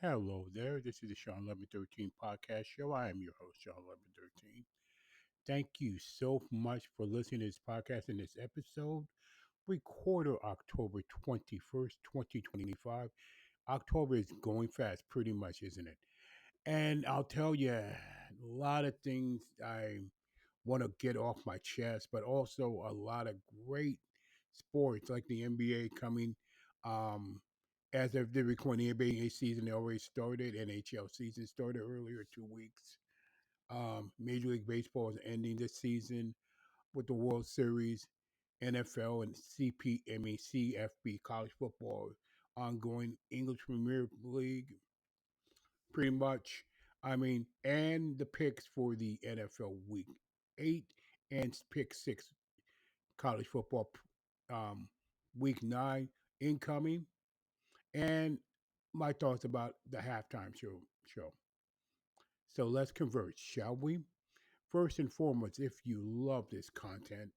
Hello there. This is the Shawn 1113 podcast show. I am your host, Shawn 1113. Thank you so much for listening to this podcast in this episode. Recorded October 21st, 2025. October is going fast, pretty much, isn't it? And I'll tell you, a lot of things I want to get off my chest, but also a lot of great sports like the NBA coming. Um, as of the recording, the NBA season already started. NHL season started earlier, 2 weeks. Major League Baseball is ending this season with the World Series. NFL and CFB college football ongoing. English Premier League, pretty much. And the picks for the NFL Week 8 and pick 6 college football Week 9 incoming, and my thoughts about the halftime show. So let's converse, shall we? First and foremost, if you love this content,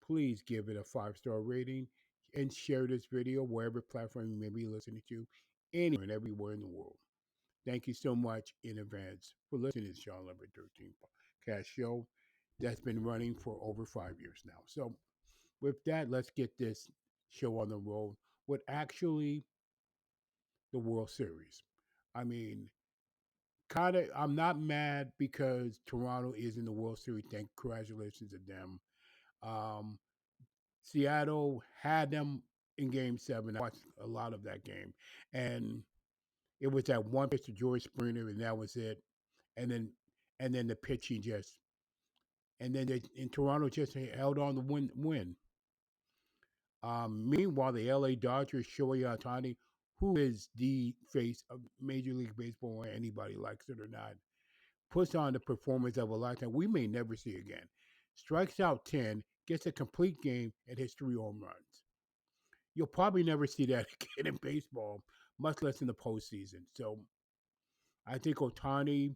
please give it a 5-star rating and share this video wherever platform you may be listening to, anywhere and everywhere in the world. Thank you so much in advance for listening to the Shawn Number 13 podcast show that's been running for over 5 years now. So, with that, let's get this show on the road with actually the World Series. I mean, I'm not mad because Toronto is in the World Series. Congratulations to them. Um, Seattle had them in Game 7. I watched a lot of that game. And it was that one pitch to George Springer, and that was it. And then the pitching just and then in Toronto just held on to win. Meanwhile, the LA Dodgers, Shohei Ohtani, who is the face of Major League Baseball, whether anybody likes it or not, puts on the performance of a lifetime we may never see again. Strikes out 10, gets a complete game, and hits 3 home runs. You'll probably never see that again in baseball, much less in the postseason. So I think Ohtani,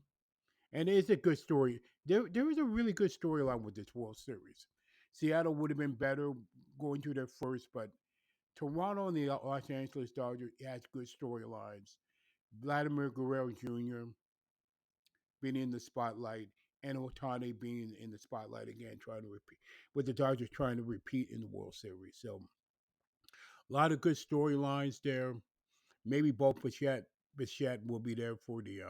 and it's a good story. There is a really good storyline with this World Series. Seattle would have been better going to their first, but Toronto and the Los Angeles Dodgers has good storylines. Vladimir Guerrero Jr. being in the spotlight, and Otani being in the spotlight again, trying to repeat, with the Dodgers trying to repeat in the World Series. So a lot of good storylines there. Maybe both Bichette will be there for the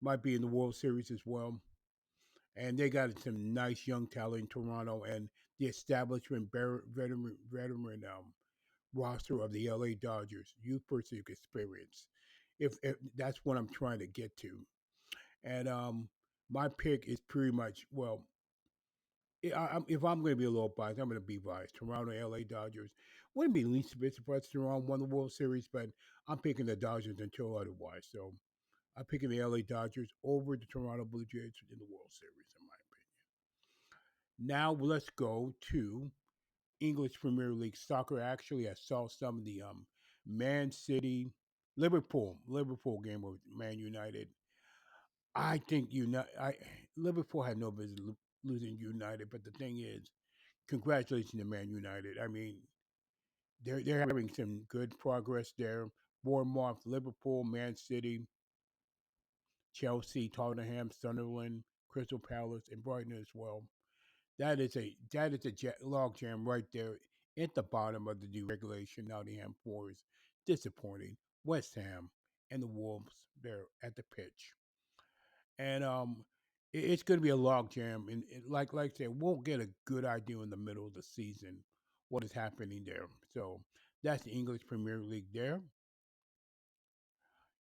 might be in the World Series as well. And they got some nice young talent in Toronto, and the establishment veteran roster of the LA Dodgers, youth pursuit experience. If that's what I'm trying to get to. And my pick is pretty much, well, if I'm going to be a little biased, I'm going to be biased. Toronto, LA Dodgers. Wouldn't be least a bit surprised if Toronto won the World Series, but I'm picking the Dodgers until otherwise. So I'm picking the LA Dodgers over the Toronto Blue Jays in the World Series, in my opinion. Now let's go to English Premier League soccer. Actually, I saw some of the Man City, Liverpool game with Man United. I think Liverpool had no business losing United, but the thing is, congratulations to Man United. I mean, they're having some good progress there. Bournemouth, Liverpool, Man City, Chelsea, Tottenham, Sunderland, Crystal Palace, and Brighton as well. That is a log jam right there at the bottom of the deregulation. Nottingham Forest, disappointing. West Ham and the Wolves there at the pitch, and it's going to be a log jam. And like I said, we'll get a good idea in the middle of the season what is happening there. So that's the English Premier League there.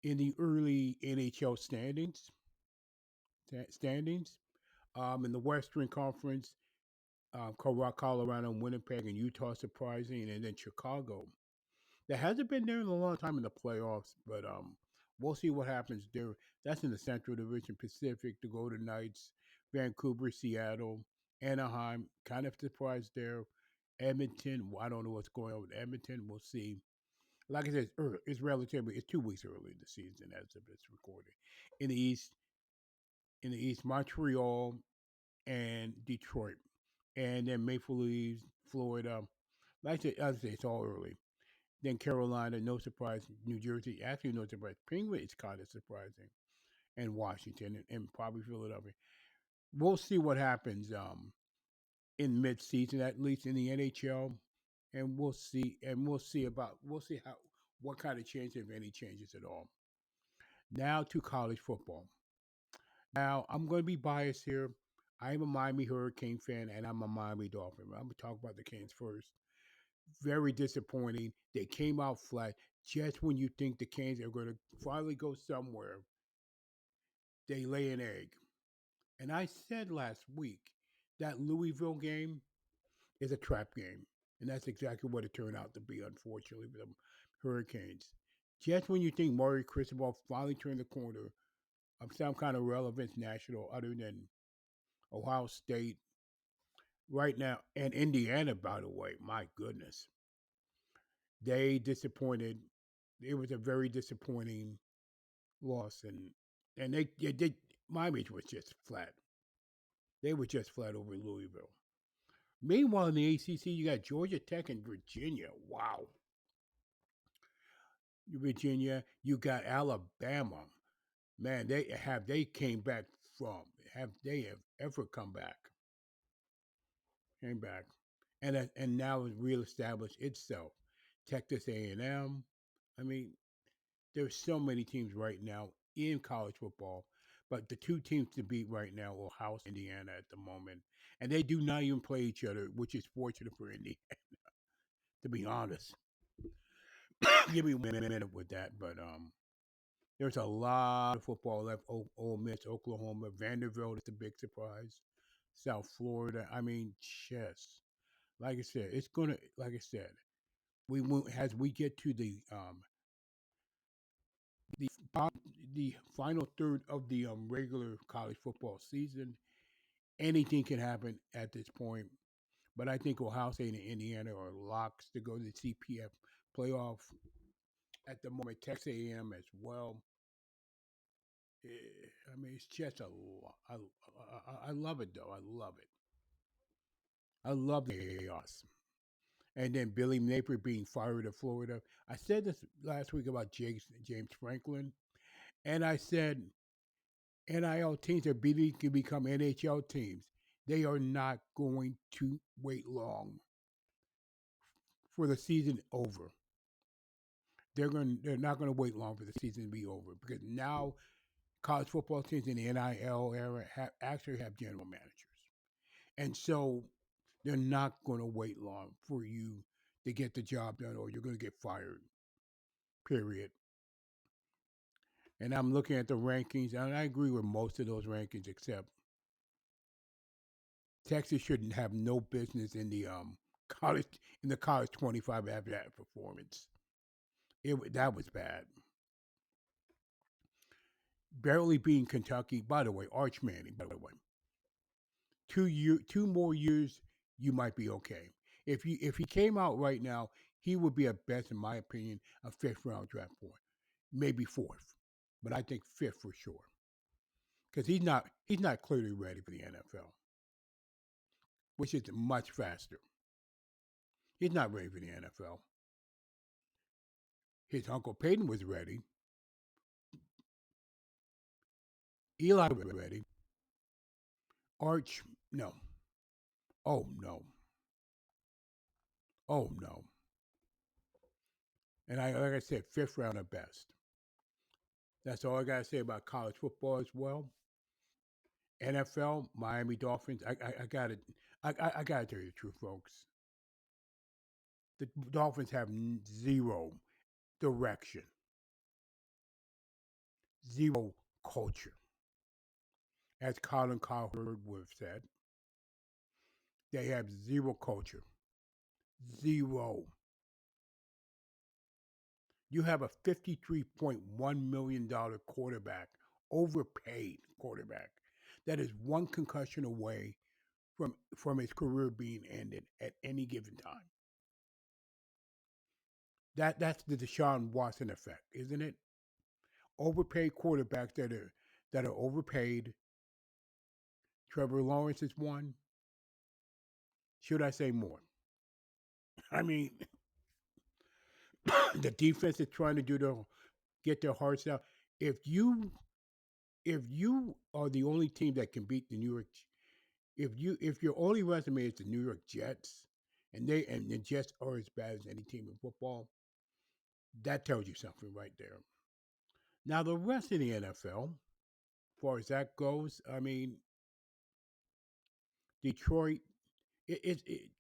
In the early NHL standings, in the Western Conference, Colorado, Winnipeg, and Utah surprising, and then Chicago. That hasn't been there in a long time in the playoffs, but we'll see what happens there. That's in the Central Division Pacific. The Golden Knights, Vancouver, Seattle, Anaheim. Kind of surprised there. Edmonton. I don't know what's going on with Edmonton. We'll see. Like I said, it's 2 weeks early in the season as of this recording. In the East, Montreal and Detroit, and then Maple Leafs, Florida. Like I said, it's all early. Then Carolina, no surprise. New Jersey, actually no surprise. Penguin is kind of surprising, and Washington, and probably Philadelphia. We'll see what happens in mid-season, at least in the NHL, and we'll see how what kind of change, if any, changes at all. Now to college football. Now I'm going to be biased here. I'm a Miami Hurricane fan, and I'm a Miami Dolphin. I'm going to talk about the Canes first. Very disappointing. They came out flat. Just when you think the Canes are going to finally go somewhere, they lay an egg. And I said last week that Louisville game is a trap game. And that's exactly what it turned out to be, unfortunately, for the Hurricanes. Just when you think Maury Cristobal finally turned the corner of some kind of relevance national other than Ohio State right now, and Indiana, by the way, my goodness. They disappointed. It was a very disappointing loss, and they did. Miami was just flat. They were just flat over Louisville. Meanwhile, in the ACC, you got Georgia Tech and Virginia. Wow, Virginia. You got Alabama. Man, they came back from have they have ever come back? Came back, and now it's reestablished itself. Texas A&M. I mean, there's so many teams right now in college football, but the two teams to beat right now will house Indiana at the moment, and they do not even play each other, which is fortunate for Indiana. To be honest, give me 1 minute with that, but there's a lot of football left. Ole Miss, Oklahoma, Vanderbilt is a big surprise. South Florida. I mean, chess. Like I said, it's gonna. Like I said, we won't as we get to the the final third of the regular college football season. Anything can happen at this point, but I think Ohio State and Indiana are locks to go to the CPF playoff at the moment. Texas A&M as well. I mean, it's just a lot. I love it though. I love it. I love the chaos. And then Billy Napier being fired at Florida. I said this last week about James Franklin, and I said NIL teams are beginning to become NHL teams. They are not going to wait long for the season over. They're not going to wait long for the season to be over because now college football teams in the NIL era actually have general managers, and so they're not going to wait long for you to get the job done, or you're going to get fired. Period. And I'm looking at the rankings, and I agree with most of those rankings, except Texas shouldn't have no business in the college in the college 25 after that performance. That was bad. Barely beating Kentucky. By the way, Arch Manning. By the way, 2 more years, you might be okay. If he came out right now, he would be at best, in my opinion, a fifth round draft point, maybe fourth, but I think fifth for sure because he's not clearly ready for the NFL, which is much faster. He's not ready for the NFL. His uncle Peyton was ready. Eli was ready. Arch, no. Oh no. Oh no. And like I said, fifth round at best. That's all I gotta say about college football as well. NFL, Miami Dolphins. I got it. I gotta tell you the truth, folks. The Dolphins have zero direction, zero culture. As Colin Cowherd would have said, they have zero culture. Zero. You have a $53.1 million quarterback, overpaid quarterback, that is one concussion away from his career being ended at any given time. That's the Deshaun Watson effect, isn't it? Overpaid quarterbacks that are overpaid. Trevor Lawrence is one. Should I say more? I mean, The defense is trying to get their hearts out. If you if you are the only team that can beat the New York, if your only resume is the New York Jets, and the Jets are as bad as any team in football, that tells you something right there. Now the rest of the NFL, as far as that goes, I mean, Detroit,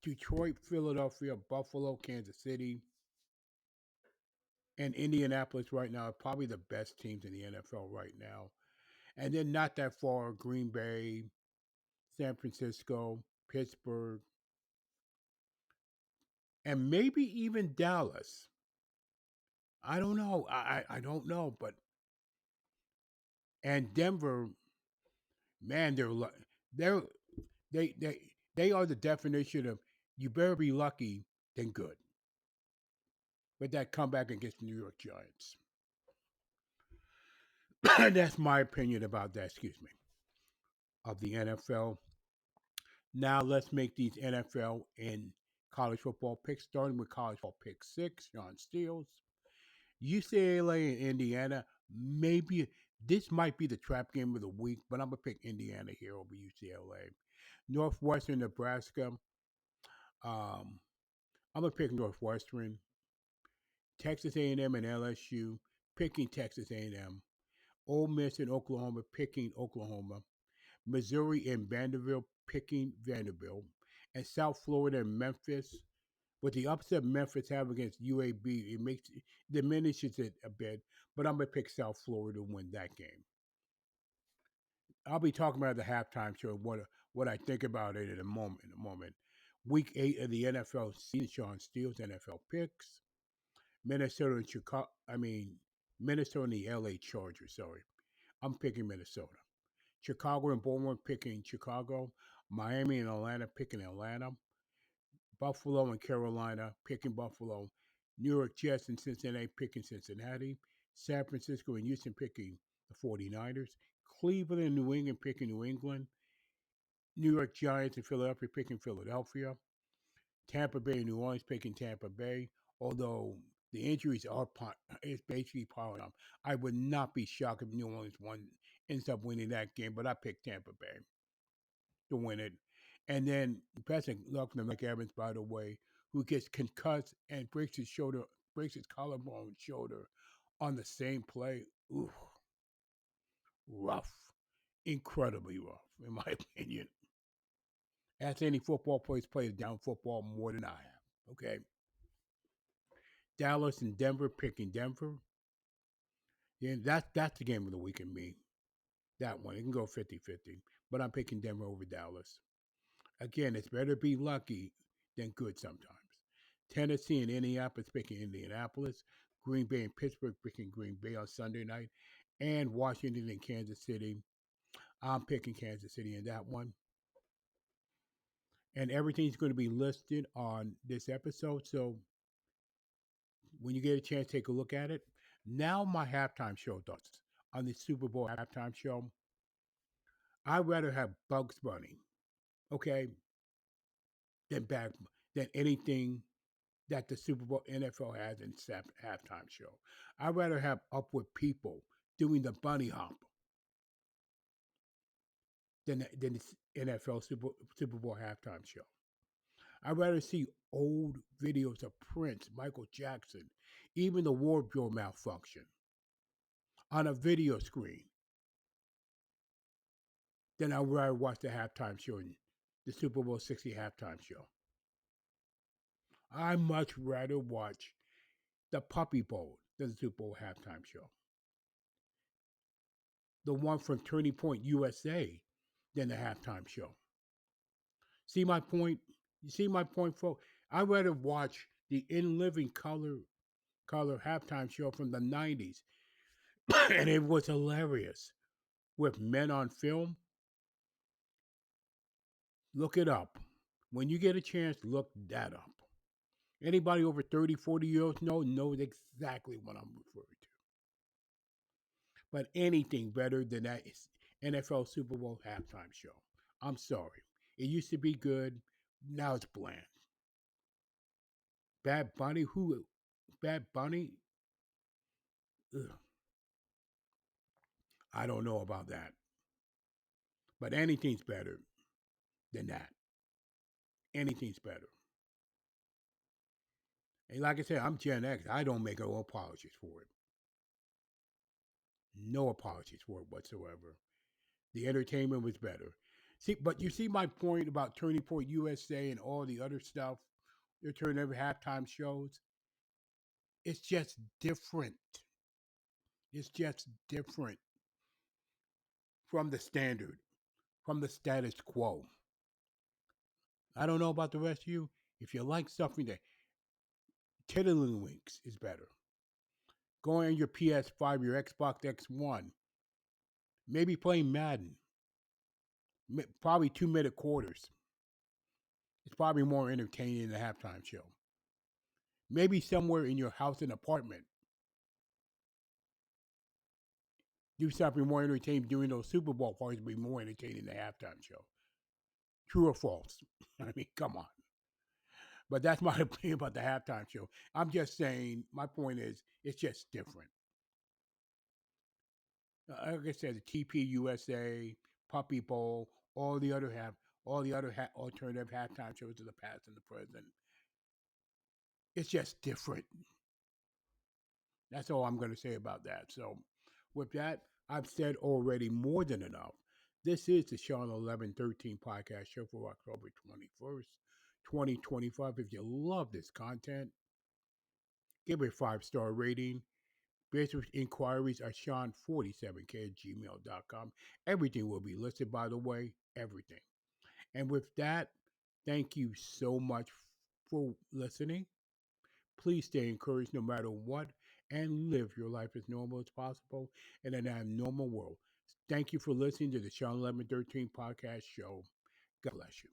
Detroit, Philadelphia, Buffalo, Kansas City, and Indianapolis right now are probably the best teams in the NFL right now. And then not that far, Green Bay, San Francisco, Pittsburgh, and maybe even Dallas. I don't know. I don't know, but and Denver, man, they're they they are the definition of you better be lucky than good with that comeback against the New York Giants. That's my opinion about that. Excuse me, of the NFL. Now let's make these NFL and college football picks, starting with college football pick six. Sean Steele's UCLA and Indiana. Maybe this might be the trap game of the week, but I'm gonna pick Indiana here over UCLA. Northwestern, Nebraska. Um, I'm gonna pick Northwestern. Texas A&M and LSU, picking Texas A&M. Ole Miss and Oklahoma, picking Oklahoma. Missouri and Vanderbilt, picking Vanderbilt. And South Florida and Memphis. With the upset Memphis have against UAB, it diminishes it a bit. But I'm gonna pick South Florida to win that game. I'll be talking about the halftime show, what I think about it in a moment. Week 8 of the NFL season. Sean Steele's NFL picks. Minnesota and Chicago. Minnesota and the LA Chargers. Sorry, I'm picking Minnesota. Chicago and Baltimore picking Chicago. Miami and Atlanta picking Atlanta. Buffalo and Carolina picking Buffalo. New York Jets and Cincinnati picking Cincinnati. San Francisco and Houston picking the 49ers. Cleveland and New England picking New England. New York Giants and Philadelphia picking Philadelphia. Tampa Bay and New Orleans picking Tampa Bay. Although the injuries are it's basically piling up. I would not be shocked if New Orleans ends up winning that game, but I picked Tampa Bay to win it. And then best of luck to Mike Evans, by the way, who gets concussed and breaks his collarbone shoulder on the same play. Ooh, rough, incredibly rough, in my opinion. Ask any football plays down football more than I have. Okay, Dallas and Denver picking Denver. Yeah, that's the game of the week in me. That one. It can go 50-50. But I'm picking Denver over Dallas. Again, it's better be lucky than good sometimes. Tennessee and Indianapolis picking Indianapolis. Green Bay and Pittsburgh picking Green Bay on Sunday night. And Washington and Kansas City. I'm picking Kansas City in that one. And everything's going to be listed on this episode. So when you get a chance, take a look at it. Now, my halftime show thoughts on the Super Bowl halftime show. I'd rather have Bugs Bunny, okay, than back than anything that the Super Bowl NFL has in halftime show. I'd rather have Up with People doing the bunny hop than the NFL Super Bowl halftime show. I'd rather see old videos of Prince, Michael Jackson, even the wardrobe malfunction on a video screen than I'd rather watch the halftime show in the Super Bowl 60 halftime show. I much rather watch the Puppy Bowl than the Super Bowl halftime show. The one from Turning Point USA than the halftime show. See my point? You see my point, folks? I'd rather watch the In Living Color halftime show from the 90s. And it was hilarious. With Men on Film. Look it up. When you get a chance, look that up. Anybody over 30, 40 years knows exactly what I'm referring to. But anything better than that is NFL Super Bowl halftime show. I'm sorry. It used to be good. Now it's bland. Bad Bunny, who Bad Bunny, ugh, I don't know about that. But anything's better than that. Anything's better. And like I said, I'm Gen X. I don't make no apologies for it. No apologies for it whatsoever. The entertainment was better. See, but you see my point about Turning Point USA and all the other stuff. They're turning every halftime shows. It's just different. It's just different from the standard, from the status quo. I don't know about the rest of you. If you like something that Tiddlywinks is better. Go on your PS5, your Xbox X1, maybe playing Madden, probably 2 minute quarters. It's probably more entertaining than the halftime show. Maybe somewhere in your house and apartment, do something more entertaining during those Super Bowl parties, be more entertaining than the halftime show. True or false? I mean, come on. But that's my opinion about the halftime show. I'm just saying, my point is, it's just different. Like I said, the TP USA, Puppy Bowl, all the other alternative halftime shows of the past and the present. It's just different. That's all I'm going to say about that. So, with that, I've said already more than enough. This is the Shawn 1113 podcast show for October 21st, 2025. If you love this content, give it a 5-star rating. Basic inquiries are Shawn47k at gmail.com. Everything will be listed, by the way. Everything. And with that, thank you so much for listening. Please stay encouraged no matter what and live your life as normal as possible in an abnormal world. Thank you for listening to the Shawn 1113 podcast show. God bless you.